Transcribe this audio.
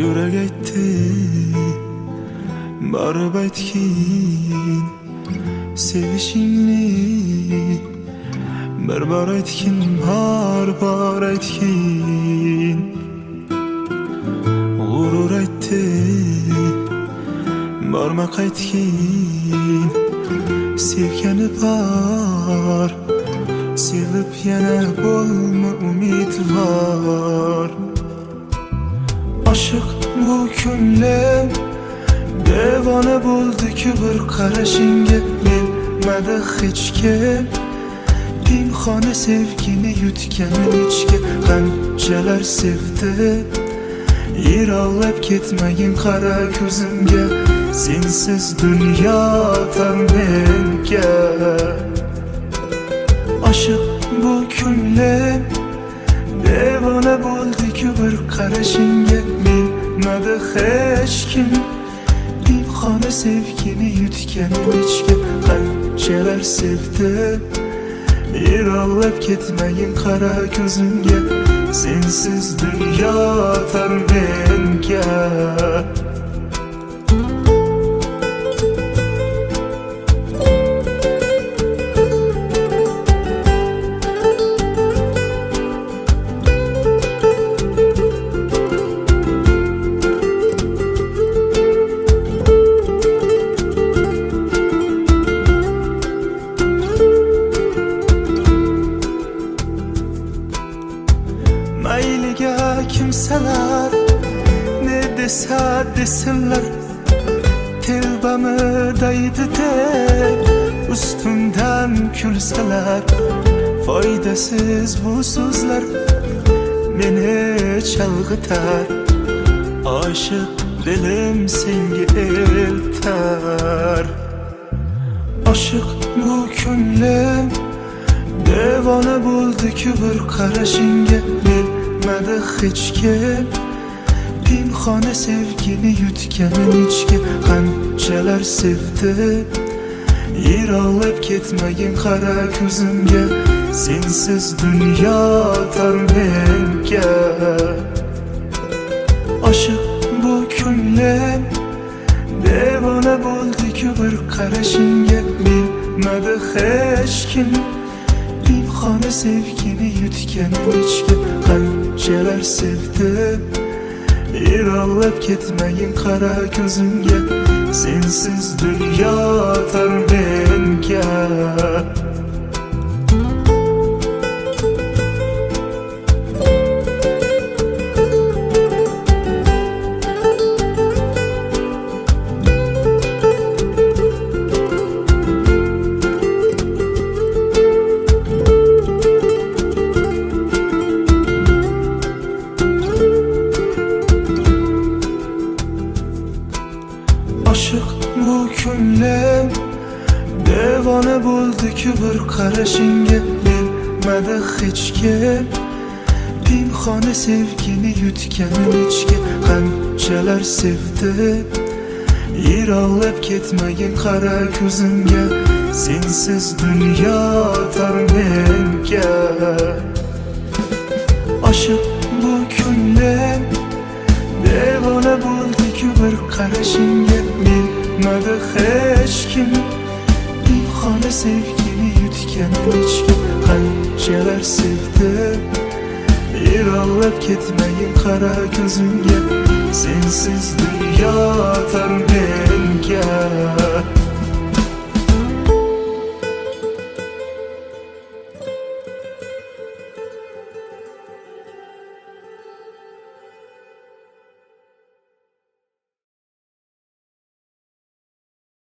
yürek aytdi barib aytgin sevishingni bir bor aytgin har bor aytgin g'urur aytdi borma qaytgin sevgani bor sevib yana bo'lma umidvor aşık bu ko'nglim devona bo'ldi-ku bir qarashingga bilmadi hech kim pinhona sevgini yutganim ichga qanchalar sevdi yiroqlab ketmagin qara ko'zimga sensiz dunyo tar menga aşık bu ko'nglim devona bo'ldi-ku bir qarashingga bilmadi hech kim pinhona sevgini yutganim ichga qanchalar sevdi yiroqlab ketmagin qara ko'zimga sensiz dunyo tar menga mayliga kimsalar ne desa desinlar telbamı daydı deb ustimdan kulsalar foydasiz bu so'zlar meni chalg'itar oshiq dilim senga eltar oshiq bu ko'nglim devona bo'ldi-ku bir qarashingga bilmadi hech kim pinhona sevgini yutganim ichga qanchalar sevdi yiroqlab ketmagin qara ko'zimga sensiz dunyo tar menga oshiq bu ko'nglim devona bo'ldi-ku bir qarashingga bilmadi hech kim pinhona sevgini yutganim ichga qanchalar sevdi yiroqlab ketmagin qara ko'zimga sensiz dunyo tar menga aşık bu ko'nglim devona bo'ldi-ku bir qarashingga bilmadi hech kim pinhona sevgini yutganim ichga qanchalar sevdi yiroqlab ketmagin qara ko'zimga sensiz dunyo tar menga aşık bu ko'nglim devona bo'ldi-ku bir qarashingga bilmadi hech kim pinhona sevgini yutganim ichga qanchalar sevdi yiroqlab ketmagin qara ko'zimga sensiz dunyo tar menga